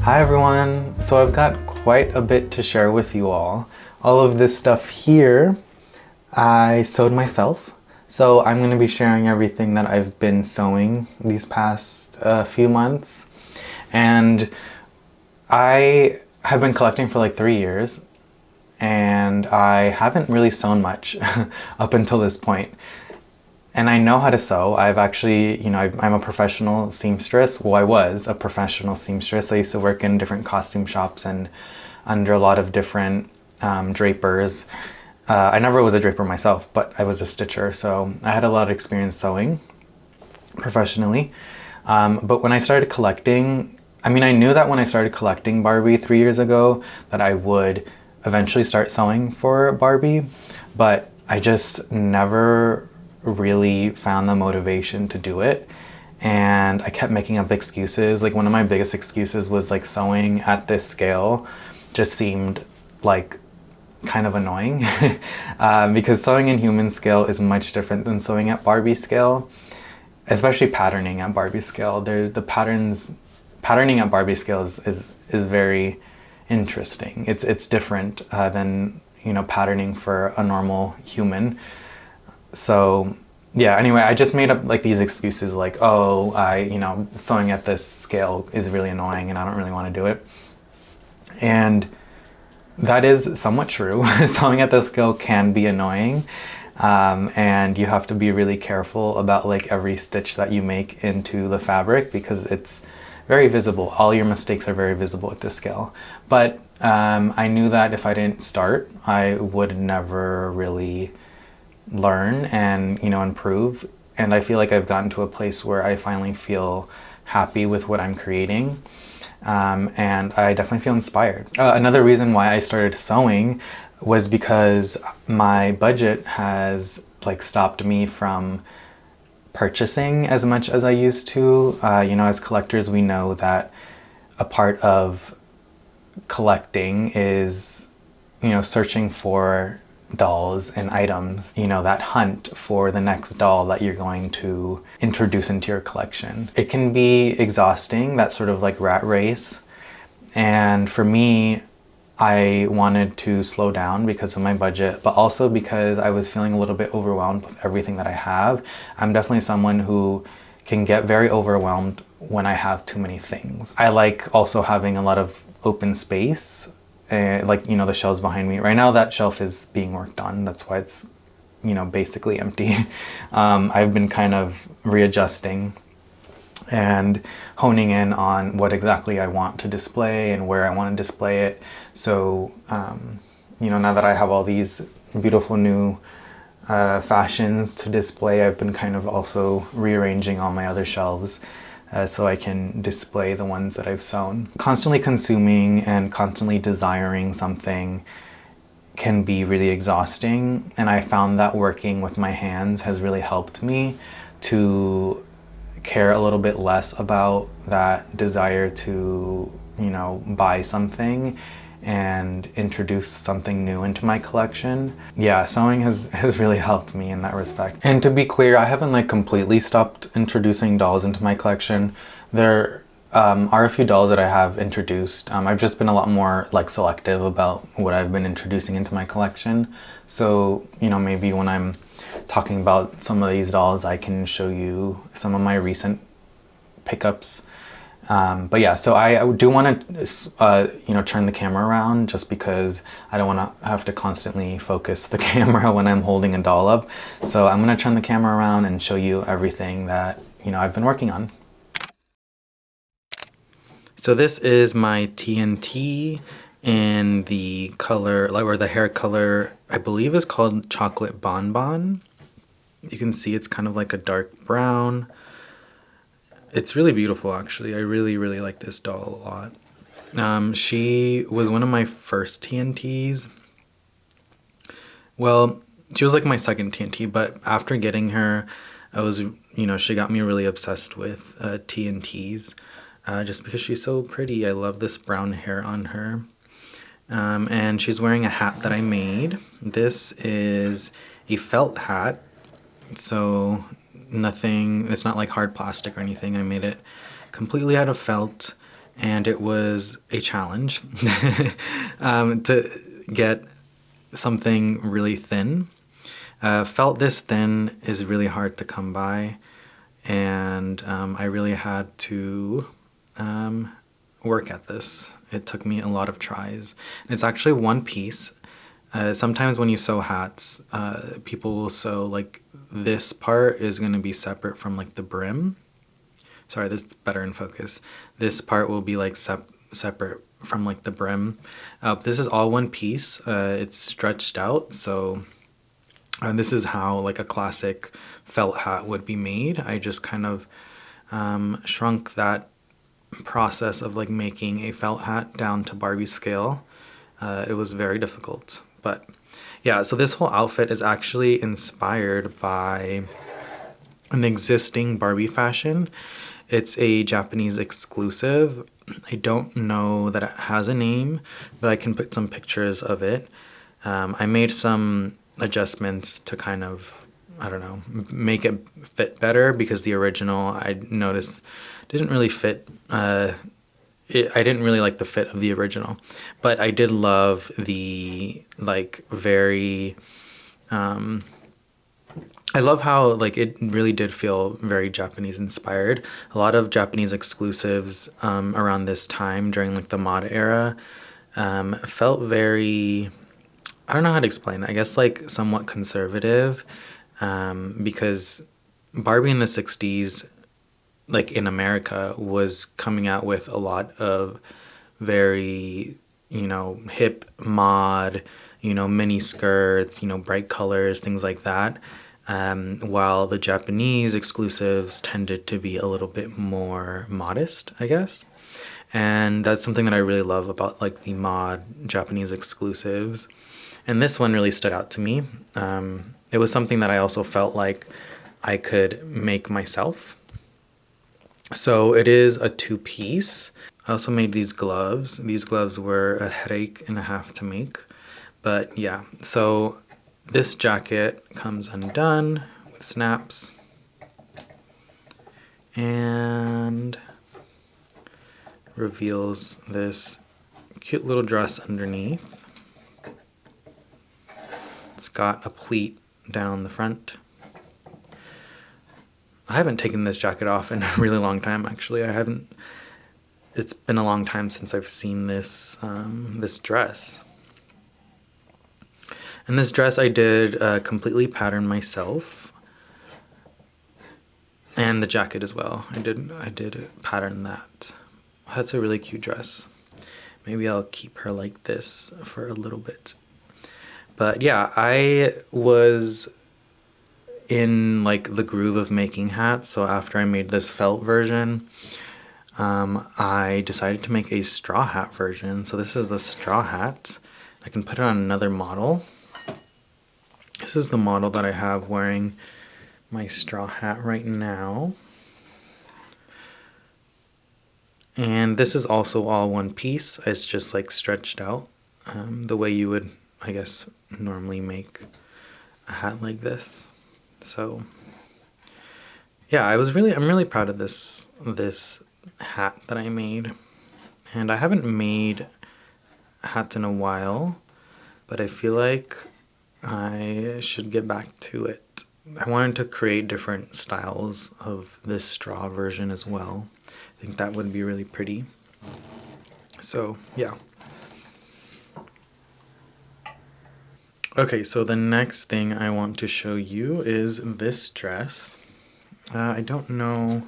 Hi everyone! So I've got quite a bit to share with you all. All of this stuff here, I sewed myself. So I'm going to be sharing everything that I've been sewing these past few months. And I have been collecting for like 3 years, and I haven't really sewn much up until this point. And I know how to sew. I've actually, I'm a professional seamstress. Well, I was a professional seamstress. I used to work in different costume shops and under a lot of different drapers. I never was a draper myself, but I was a stitcher. So I had a lot of experience sewing professionally. But when I started collecting, I knew that when I started collecting Barbie 3 years ago, that I would eventually start sewing for Barbie, but I just never really found the motivation to do it. And I kept making up excuses. Like one of my biggest excuses was like sewing at this scale just seemed like kind of annoying because sewing in human scale is much different than sewing at Barbie scale, especially patterning at Barbie scale. There's the patterning at Barbie scale is very interesting. It's different than patterning for a normal human. So yeah, anyway, I just made up like these excuses like, oh, sewing at this scale is really annoying and I don't really want to do it. And that is somewhat true. Sewing at this scale can be annoying. And you have to be really careful about like every stitch that you make into the fabric because it's very visible. All your mistakes are very visible at this scale. But I knew that if I didn't start, I would never really learn and improve. And I feel like I've gotten to a place where I finally feel happy with what I'm creating. And I definitely feel inspired. Another reason why I started sewing was because my budget has like stopped me from purchasing as much as I used to. As collectors, we know that a part of collecting is, searching for dolls and items, that hunt for the next doll that you're going to introduce into your collection. It can be exhausting, that sort of like rat race. And for me, I wanted to slow down because of my budget, but also because I was feeling a little bit overwhelmed with everything that I have. I'm definitely someone who can get very overwhelmed when I have too many things. I like also having a lot of open space. Like the shelves behind me right now, that shelf is being worked on, that's why it's basically empty. I've been kind of readjusting and honing in on what exactly I want to display and where I want to display it. So now that I have all these beautiful new fashions to display, I've been kind of also rearranging all my other shelves so I can display the ones that I've sewn. Constantly consuming and constantly desiring something can be really exhausting, and I found that working with my hands has really helped me to care a little bit less about that desire to, buy something and introduce something new into my collection. Yeah, sewing has really helped me in that respect. And to be clear, I haven't like completely stopped introducing dolls into my collection. There are a few dolls that I have introduced. I've just been a lot more like selective about what I've been introducing into my collection. So, maybe when I'm talking about some of these dolls, I can show you some of my recent pickups. But yeah, so I do want to, turn the camera around just because I don't want to have to constantly focus the camera when I'm holding a doll up. So I'm going to turn the camera around and show you everything that, I've been working on. So this is my TNT in the color, or the hair color, I believe is called Chocolate Bonbon. You can see it's kind of like a dark brown. It's really beautiful, actually. I really, really like this doll a lot. She was one of my first TNTs. Well, she was like my second TNT, but after getting her, I was, she got me really obsessed with TNTs just because she's so pretty. I love this brown hair on her. And she's wearing a hat that I made. This is a felt hat, so nothing, it's not like hard plastic or anything. I made it completely out of felt, and it was a challenge to get something really thin. Felt this thin is really hard to come by, and I really had to work at this. It took me a lot of tries. It's actually one piece. Sometimes when you sew hats, people will sew like this part is going to be separate from like the brim. Sorry, this is better in focus. This part will be like separate from like the brim. This is all one piece. It's stretched out, so this is how like a classic felt hat would be made. I just kind of shrunk that process of like making a felt hat down to Barbie scale. It was very difficult, but yeah, so this whole outfit is actually inspired by an existing Barbie fashion. It's a Japanese exclusive. I don't know that it has a name, but I can put some pictures of it. I made some adjustments to kind of, I don't know, make it fit better, because the original I noticed didn't really fit. I didn't really like the fit of the original, but I did love the like very I love how like it really did feel very Japanese inspired. A lot of Japanese exclusives around this time during like the mod era felt very, I don't know how to explain it. I guess like somewhat conservative, because Barbie in the 60s, like in America, was coming out with a lot of very, you know, hip mod, you know, mini skirts, you know, bright colors, things like that. While the Japanese exclusives tended to be a little bit more modest, I guess. And that's something that I really love about like the mod Japanese exclusives. And this one really stood out to me. It was something that I also felt like I could make myself. So it is a two-piece. I also made these gloves. These gloves were a headache and a half to make. But yeah, so this jacket comes undone with snaps and reveals this cute little dress underneath. It's got a pleat down the front. I haven't taken this jacket off in a really long time, actually. It's been a long time since I've seen this this dress. And this dress I did completely pattern myself, and the jacket as well. I did pattern that. That's a really cute dress. Maybe I'll keep her like this for a little bit. But yeah, I was in like the groove of making hats. So after I made this felt version, I decided to make a straw hat version. So this is the straw hat. I can put it on another model. This is the model that I have wearing my straw hat right now. And this is also all one piece. It's just like stretched out the way you would, I guess, normally make a hat like this. So yeah, I'm really proud of this hat that I made. And I haven't made hats in a while, but I feel like I should get back to it. I wanted to create different styles of this straw version as well. I think that would be really pretty. So yeah. Okay, so the next thing I want to show you is this dress. I don't know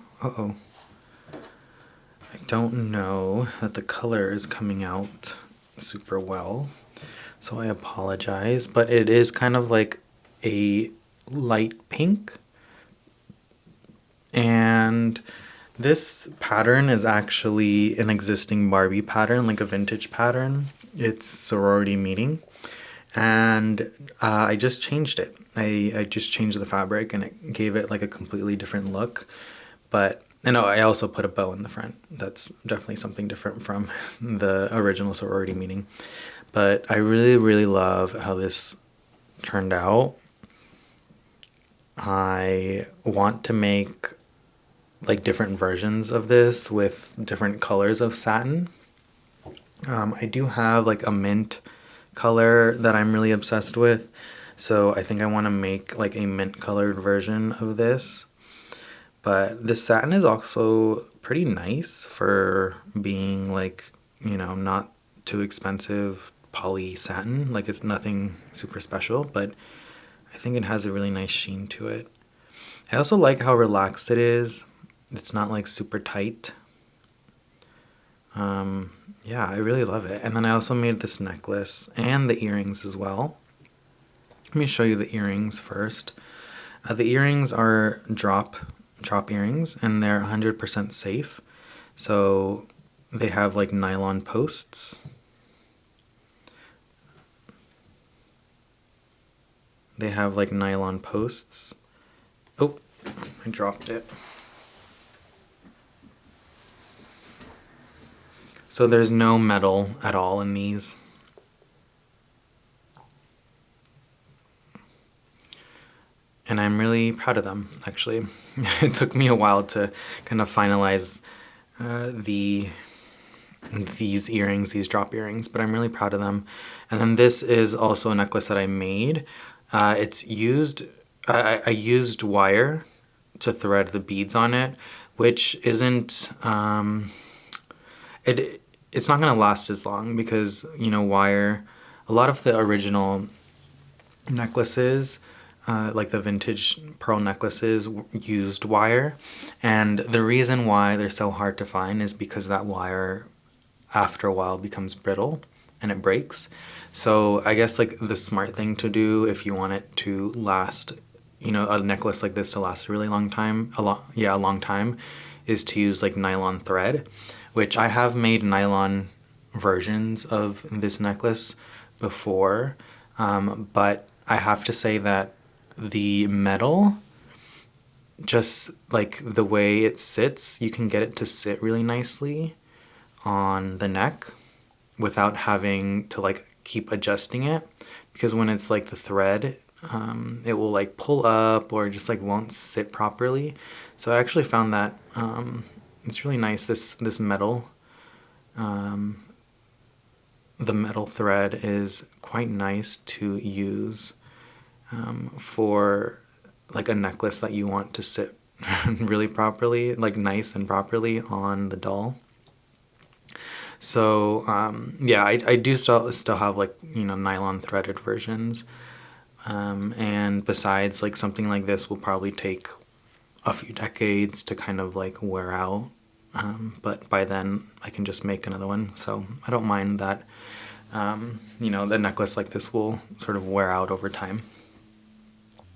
that the color is coming out super well, so I apologize, but it is kind of like a light pink. And this pattern is actually an existing Barbie pattern, like a vintage pattern. It's sorority meeting. And I just changed it. I just changed the fabric and it gave it like a completely different look. And I also put a bow in the front. That's definitely something different from the original sorority meeting. But I really, really love how this turned out. I want to make like different versions of this with different colors of satin. I do have like a mint color that I'm really obsessed with, so I think I want to make like a mint colored version of this. But this satin is also pretty nice for being like, you know, not too expensive poly satin. Like it's nothing super special, but I think it has a really nice sheen to it. I also like how relaxed it is. It's not like super tight. Yeah, I really love it. And then I also made this necklace and the earrings as well. Let me show you the earrings first. The earrings are drop earrings, and they're 100% safe. So they have like nylon posts. They have like nylon posts. Oh, I dropped it. So there's no metal at all in these. And I'm really proud of them, actually. It took me a while to kind of finalize these earrings, these drop earrings, but I'm really proud of them. And then this is also a necklace that I made. I used wire to thread the beads on it, which isn't, it's not gonna last as long because, you know, wire, a lot of the original necklaces, like the vintage pearl necklaces, used wire. And the reason why they're so hard to find is because that wire, after a while, becomes brittle and it breaks. So I guess like the smart thing to do if you want it to last, you know, a necklace like this to last a really long time, a long time, is to use like nylon thread, which I have made nylon versions of this necklace before, but I have to say that the metal, just like the way it sits, you can get it to sit really nicely on the neck without having to like keep adjusting it, because when it's like the thread, it will like pull up or just like won't sit properly. So I actually found that it's really nice, this metal. The metal thread is quite nice to use for like a necklace that you want to sit really properly, like nice and properly on the doll. So yeah, I do still have like, you know, nylon threaded versions. And besides, like something like this will probably take a few decades to kind of like wear out. But by then I can just make another one. So I don't mind that, you know, the necklace like this will sort of wear out over time.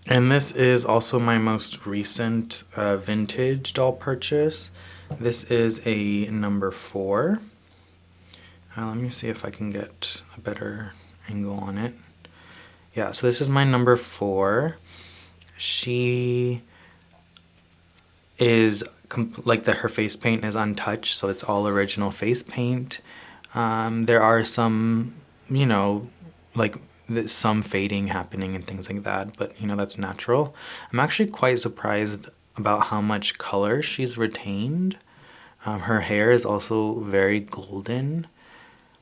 And this is also my most recent vintage doll purchase. This is a number 4. Let me see if I can get a better angle on it. Yeah, so this is my number 4. She is like her face paint is untouched, so it's all original face paint. There are some, you know, like some fading happening and things like that, but you know, that's natural. I'm actually quite surprised about how much color she's retained. Her hair is also very golden.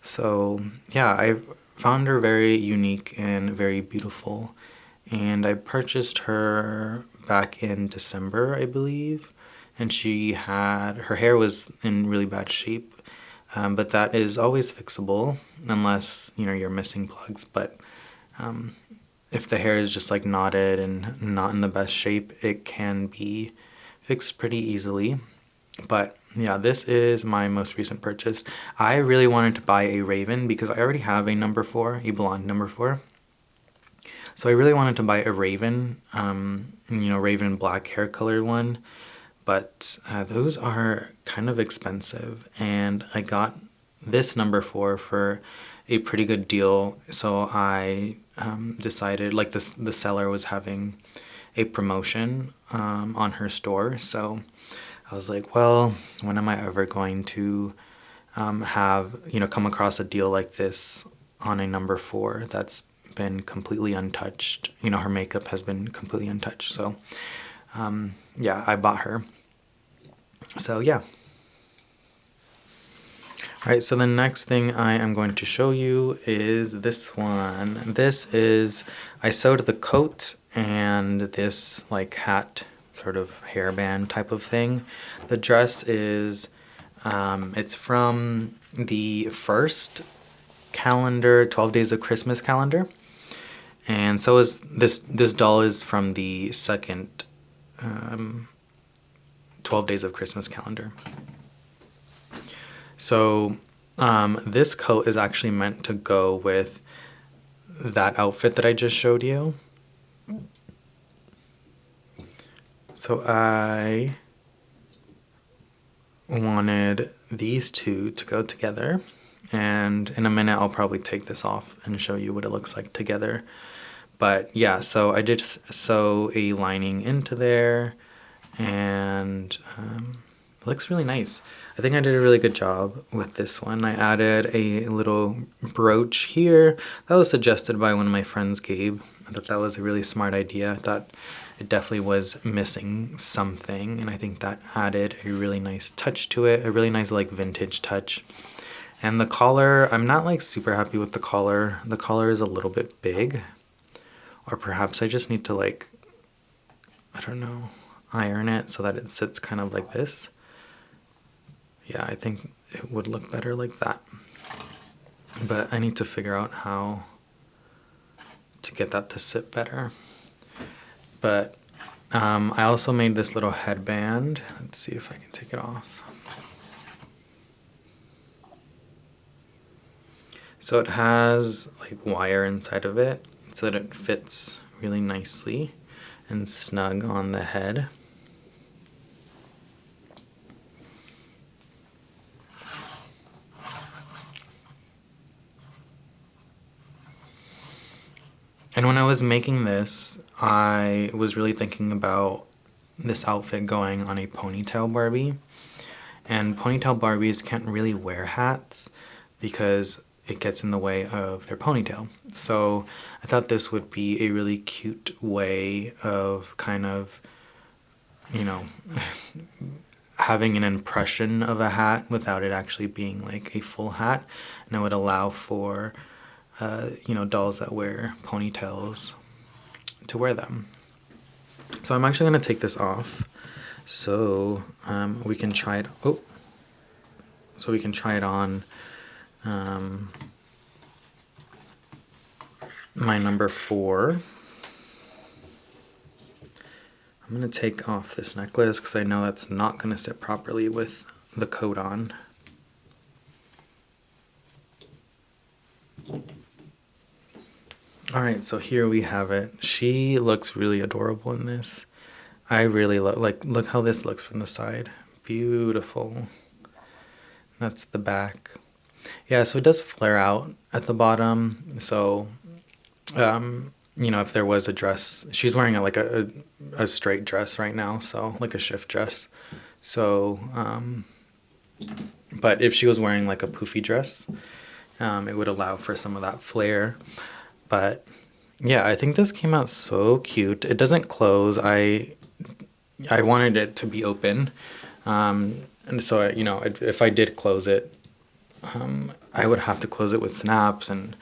So yeah, I found her very unique and very beautiful. And I purchased her back in December, I believe. And her hair was in really bad shape. But that is always fixable unless, you know, you're missing plugs. But if the hair is just like knotted and not in the best shape, it can be fixed pretty easily. But yeah, this is my most recent purchase. I really wanted to buy a raven because I already have a number 4, a blonde number 4. So I really wanted to buy a raven, you know, raven black hair colored one. But those are kind of expensive, and I got this number 4 for a pretty good deal. So I decided, like the seller was having a promotion on her store, so I was like, well, when am I ever going to have, you know, come across a deal like this on a number 4 that's been completely untouched. You know, her makeup has been completely untouched. So yeah, I bought her. So yeah. Alright, so the next thing I am going to show you is this one. This is, I sewed the coat and this like hat sort of hairband type of thing. The dress is, it's from the first calendar, 12 Days of Christmas calendar. And so is this doll is from the second 12 Days of Christmas calendar. So this coat is actually meant to go with that outfit that I just showed you. So I wanted these two to go together, and in a minute I'll probably take this off and show you what it looks like together. But yeah, so I did sew a lining into there, and it looks really nice. I think I did a really good job with this one. I added a little brooch here. That was suggested by one of my friends, Gabe. I thought that was a really smart idea. I thought it definitely was missing something, and I think that added a really nice touch to it, a really nice like vintage touch. And the collar, I'm not like super happy with the collar. The collar is a little bit big, or perhaps I just need to like, I don't know, iron it so that it sits kind of like this. Yeah, I think it would look better like that. But I need to figure out how to get that to sit better. But I also made this little headband. Let's see if I can take it off. So it has like wire inside of it so that it fits really nicely and snug on the head. And when I was making this, I was really thinking about this outfit going on a ponytail Barbie. And ponytail Barbies can't really wear hats because it gets in the way of their ponytail. So I thought this would be a really cute way of kind of, you know, having an impression of a hat without it actually being like a full hat. And it would allow for you know, dolls that wear ponytails to wear them. So I'm actually going to take this off so we can try it. Oh, so we can try it on my number 4. I'm going to take off this necklace because I know that's not going to sit properly with the coat on. Alright, so here we have it. She looks really adorable in this. I really like, look how this looks from the side. Beautiful. That's the back. Yeah, so it does flare out at the bottom. So, you know, if there was a dress, she's wearing like a straight dress right now, so like a shift dress. So, but if she was wearing like a poofy dress, it would allow for some of that flare. But yeah, I think this came out so cute. It doesn't close. I wanted it to be open. And so, you know, if I did close it, I would have to close it with snaps, and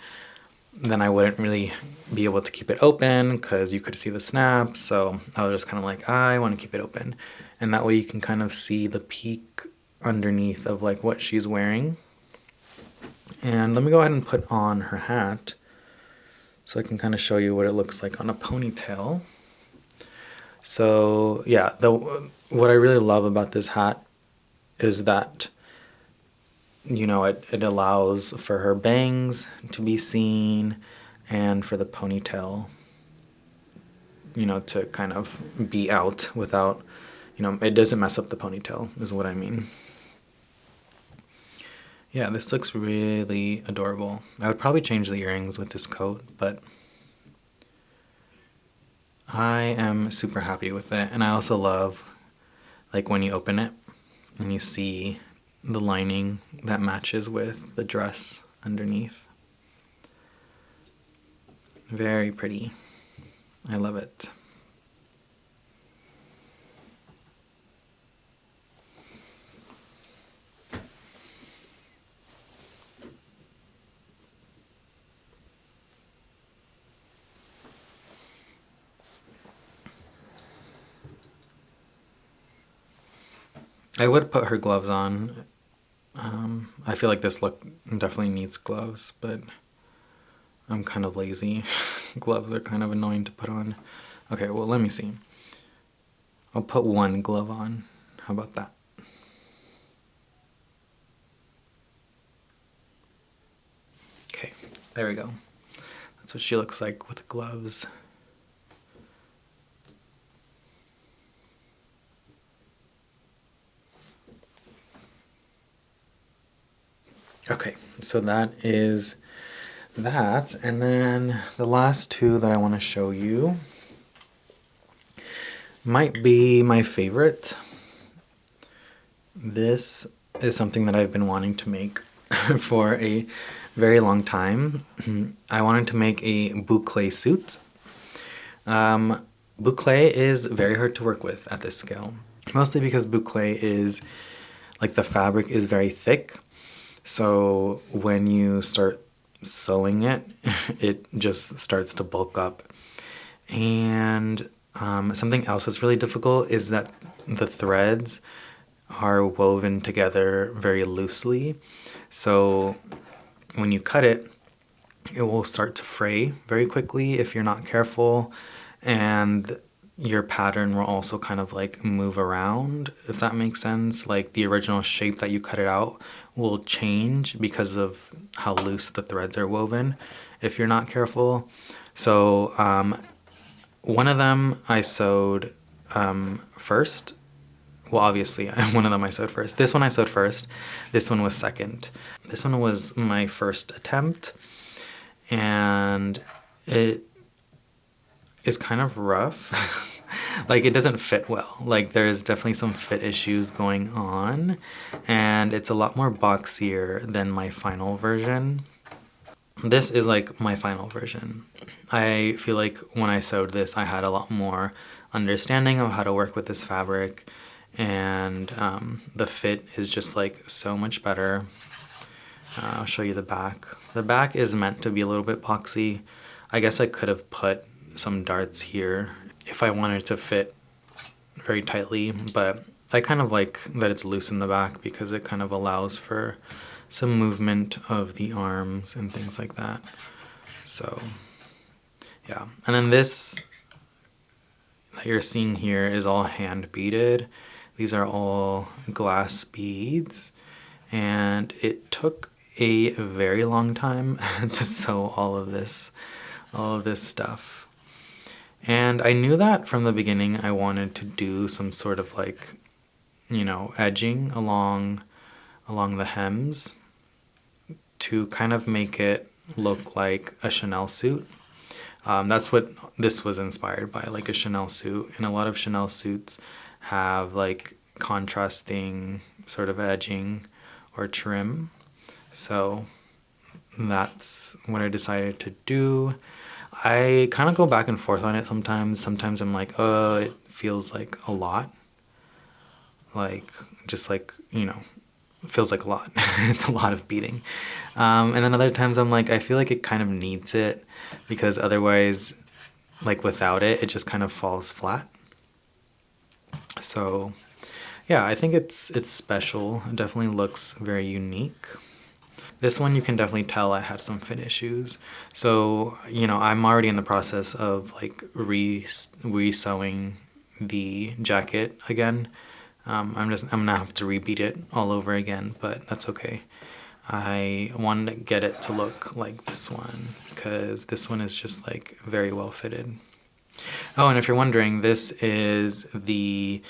then I wouldn't really be able to keep it open because you could see the snaps. So I was just kind of like, I want to keep it open. And that way you can kind of see the peak underneath of like what she's wearing. And let me go ahead and put on her hat so I can kind of show you what it looks like on a ponytail. So yeah, what I really love about this hat is that, you know, it allows for her bangs to be seen and for the ponytail, you know, to kind of be out without, you know, it doesn't mess up the ponytail is what I mean. Yeah, this looks really adorable. I would probably change the earrings with this coat, but I am super happy with it. And I also love, like, when you open it and you see the lining that matches with the dress underneath. Very pretty. I love it. I would put her gloves on. I feel like this look definitely needs gloves, but I'm kind of lazy. Gloves are kind of annoying to put on. Okay, well, let me see. I'll put one glove on. How about that? Okay, there we go. That's what she looks like with gloves. Okay, so that is that. And then the last two that I want to show you might be my favorite. This is something that I've been wanting to make for a very long time. I wanted to make a boucle suit. Boucle is very hard to work with at this scale, mostly because boucle is, like, the fabric is very thick. So when you start sewing it, it just starts to bulk up. And something else that's really difficult is that the threads are woven together very loosely. So when you cut it, it will start to fray very quickly if you're not careful. And your pattern will also kind of like move around, if that makes sense. Like the original shape that you cut it out will change because of how loose the threads are woven if you're not careful. So one of them I sewed first. Well, obviously, one of them I sewed first. This one I sewed first. This one was second. This one was my first attempt, and it is kind of rough. Like, it doesn't fit well. Like, there's definitely some fit issues going on, and it's a lot more boxier than my final version. This is like my final version. I feel like when I sewed this, I had a lot more understanding of how to work with this fabric, and the fit is just like so much better. I'll show you the back. The back is meant to be a little bit boxy. I guess I could have put some darts here if I wanted to fit very tightly, but I kind of like that it's loose in the back because it kind of allows for some movement of the arms and things like that. So yeah, and then this that you're seeing here is all hand beaded. These are all glass beads, and it took a very long time to sew all of this stuff. And I knew that from the beginning I wanted to do some sort of like, edging along the hems to kind of make it look like a Chanel suit. That's what this was inspired by, like a Chanel suit. And a lot of Chanel suits have like contrasting sort of edging or trim. So that's what I decided to do. I kind of go back and forth on it sometimes. Sometimes I'm like, oh, it feels like a lot. Like, just like, it feels like a lot. It's a lot of beading. And then other times I'm like, I feel like it kind of needs it because otherwise, like without it, it just kind of falls flat. So yeah, I think it's special. It definitely looks very unique. This one you can definitely tell I had some fit issues. So, I'm already in the process of like re-sewing the jacket again. I'm gonna have to rebeat it all over again, but that's okay. I wanted to get it to look like this one because this one is just like very well fitted. Oh, and if you're wondering, this is the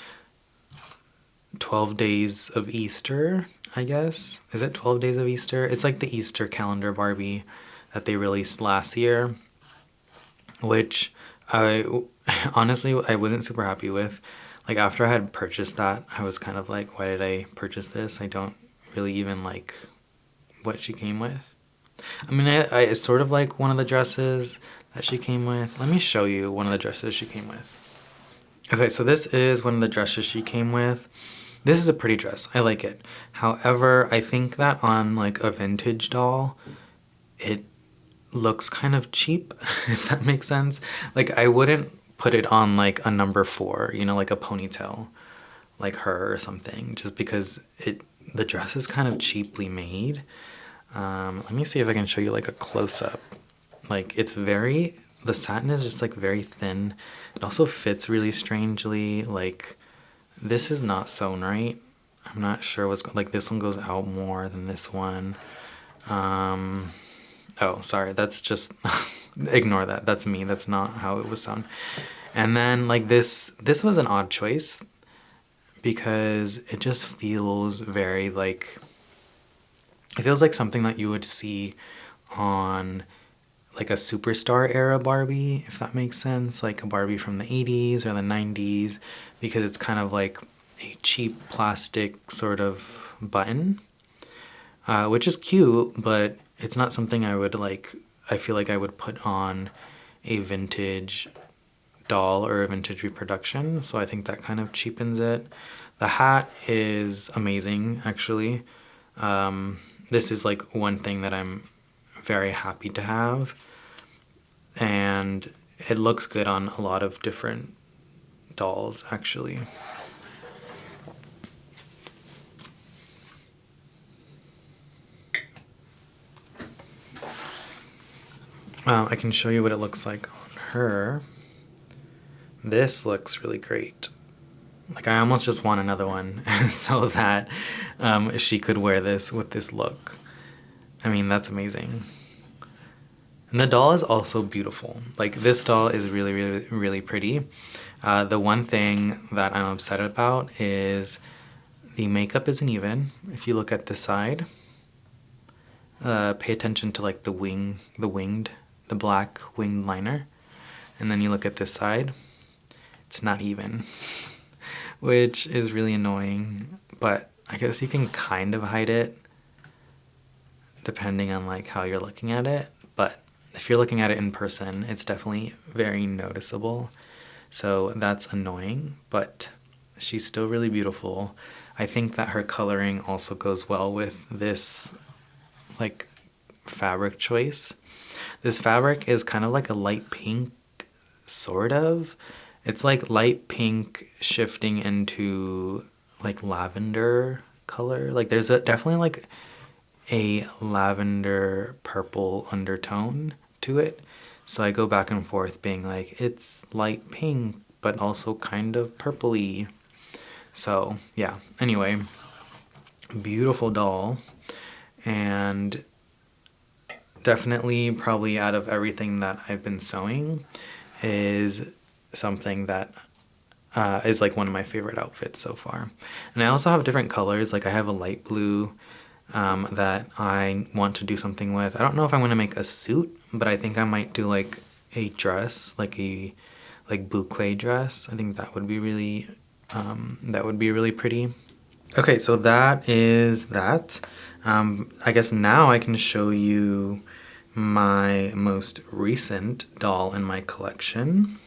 12 Days of Easter, I guess. Is it 12 Days of Easter? It's like the Easter calendar Barbie that they released last year, which I honestly I wasn't super happy with. Like after I had purchased that, I was kind of like, why did I purchase this? I don't really even like what she came with. I mean, I sort of like one of the dresses that she came with. Let me show you one of the dresses she came with. Okay, so this is one of the dresses she came with. This is a pretty dress. I like it. However, I think that on like a vintage doll, it looks kind of cheap, if that makes sense. Like I wouldn't put it on like a number 4, like a ponytail like her or something, just because the dress is kind of cheaply made. Let me see if I can show you like a close-up. Like the satin is just like very thin. It also fits really strangely. Like this is not sewn right. I'm not sure like this one goes out more than this one. Oh, sorry, that's just, ignore that. That's me. That's not how it was sewn. And then like this was an odd choice because it just feels very like, it feels like something that you would see on like a superstar era Barbie, if that makes sense, like a Barbie from the 80s or the 90s, because it's kind of like a cheap plastic sort of button, which is cute, but it's not something I feel like I would put on a vintage doll or a vintage reproduction, so I think that kind of cheapens it. The hat is amazing, actually. This is like one thing that I'm very happy to have, and it looks good on a lot of different dolls, actually. I can show you what it looks like on her. This looks really great. Like I almost just want another one so that she could wear this with this look. I mean, that's amazing. And the doll is also beautiful. Like this doll is really, really, really pretty. The one thing that I'm upset about is the makeup isn't even. If you look at the side, pay attention to like the black winged liner. And then you look at this side, it's not even, which is really annoying. But I guess you can kind of hide it depending on like how you're looking at it. But if you're looking at it in person, it's definitely very noticeable. So that's annoying, but she's still really beautiful. I think that her coloring also goes well with this like fabric choice. This fabric is kind of like a light pink, sort of. It's like light pink shifting into like lavender color. Like there's definitely like a lavender purple undertone to it. So I go back and forth being like, it's light pink, but also kind of purpley. So yeah, anyway, beautiful doll. And definitely probably out of everything that I've been sewing is something that is like one of my favorite outfits so far. And I also have different colors. Like I have a light blue that I want to do something with. I don't know if I'm going to make a suit, but I think I might do like a dress, like a boucle dress. I think that would be really pretty. Okay, so that is that. I guess now I can show you my most recent doll in my collection.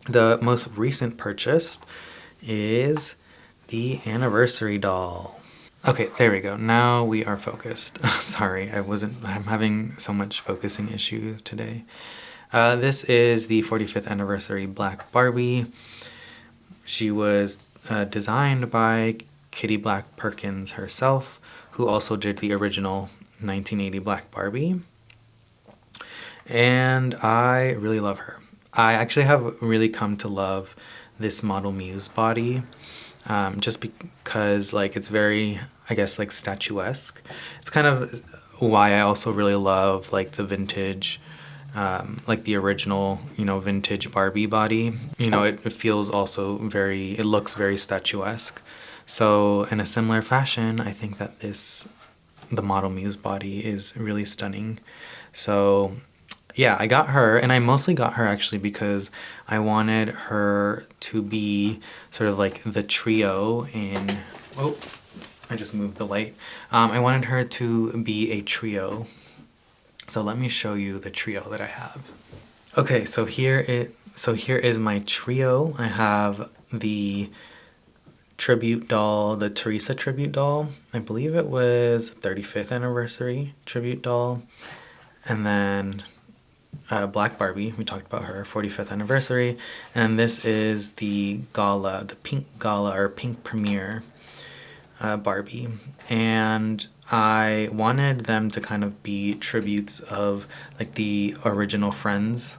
The most recent purchase is the anniversary doll. Okay, there we go. Now we are focused. Sorry, I'm having so much focusing issues today. This is the 45th anniversary Black Barbie. She was designed by Kitty Black Perkins herself, who also did the original 1980 Black Barbie. And I really love her. I actually have really come to love this Model Muse body, just because like it's very, I guess, like statuesque. It's kind of why I also really love like the vintage, like the original, vintage Barbie body. It feels also it looks very statuesque. So in a similar fashion, I think that the Model Muse body is really stunning. So yeah, I got her, and I mostly got her actually because I wanted her to be sort of like the trio in... Oh, I just moved the light. I wanted her to be a trio. So let me show you the trio that I have. Okay, so here is my trio. I have the tribute doll, the Teresa tribute doll. I believe it was 35th anniversary tribute doll. And then Black Barbie. We talked about her 45th anniversary. And this is the gala, the pink gala or pink premiere Barbie. And I wanted them to kind of be tributes of like the original friends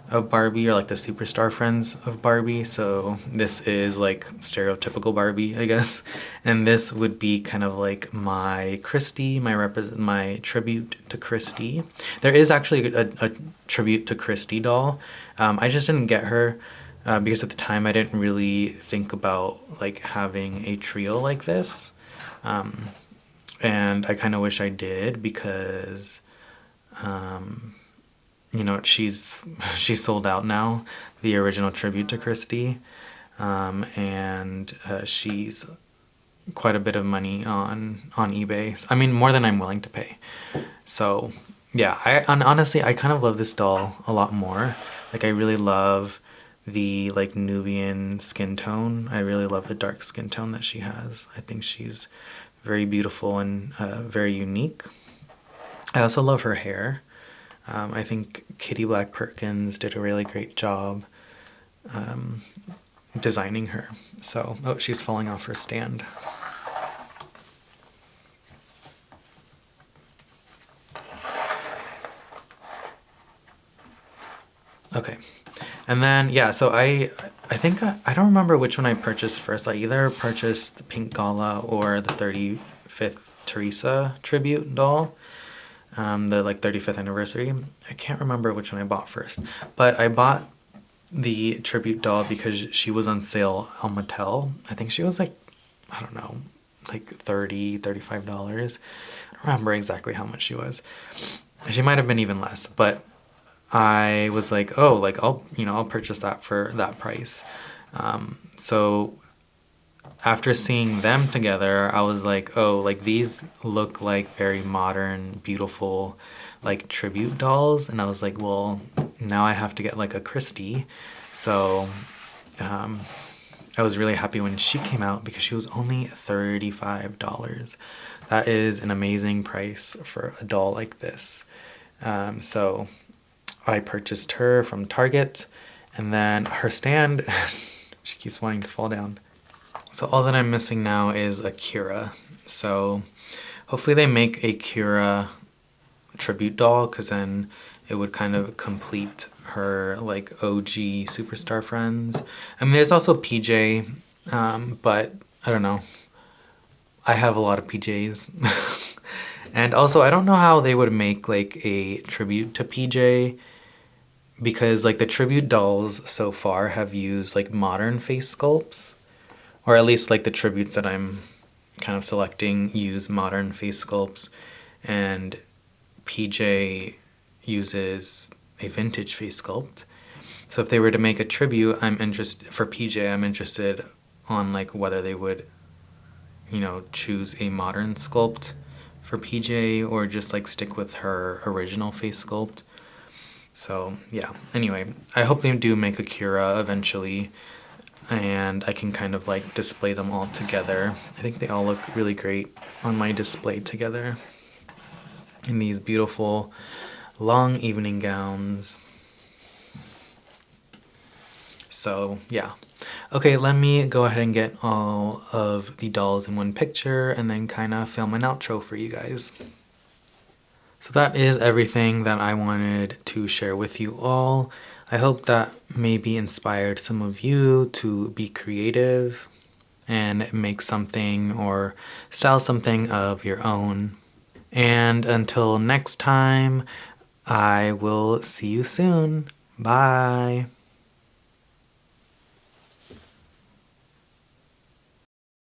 of Barbie, or like the superstar friends of Barbie. So this is like stereotypical Barbie, I guess. And this would be kind of like my Christy, my tribute to Christy. There is actually a tribute to Christy doll. I just didn't get her because at the time I didn't really think about like having a trio like this. And I kind of wish I did because you know, she's sold out now, the original tribute to Christy, and she's quite a bit of money on eBay. I mean, more than I'm willing to pay. So yeah, and honestly, I kind of love this doll a lot more. Like, I really love the like Nubian skin tone. I really love the dark skin tone that she has. I think she's very beautiful and very unique. I also love her hair. I think Kitty Black Perkins did a really great job designing her. So, oh, she's falling off her stand. Okay. And then, yeah, so I think I don't remember which one I purchased first. I either purchased the Pink Gala or the 35th Teresa tribute doll. The like 35th anniversary. I can't remember which one I bought first, but I bought the tribute doll because she was on sale on Mattel. I think she was like, I don't know, like $30, $35. I don't remember exactly how much she was. She might have been even less, but I was like, oh, like I'll purchase that for that price. So after seeing them together, I was like, oh, like these look like very modern, beautiful, like tribute dolls. And I was like, well, now I have to get like a Christy. So I was really happy when she came out because she was only $35. That is an amazing price for a doll like this. So I purchased her from Target, and then her stand, she keeps wanting to fall down. So all that I'm missing now is a Kira. So hopefully they make a Kira tribute doll, because then it would kind of complete her like OG superstar friends. I mean, there's also PJ, but I don't know. I have a lot of PJs. And also, I don't know how they would make like a tribute to PJ, because like the tribute dolls so far have used like modern face sculpts. Or at least like the tributes that I'm kind of selecting use modern face sculpts, and PJ uses a vintage face sculpt. So if they were to make a tribute, I'm interested on like whether they would, you know, choose a modern sculpt for PJ or just like stick with her original face sculpt. So yeah, anyway, I hope they do make a Kira eventually, and I can kind of like display them all together. I think they all look really great on my display together in these beautiful long evening gowns. So yeah. Okay, let me go ahead and get all of the dolls in one picture and then kind of film an outro for you guys. So that is everything that I wanted to share with you all. I hope that maybe inspired some of you to be creative and make something or style something of your own. And until next time, I will see you soon. Bye.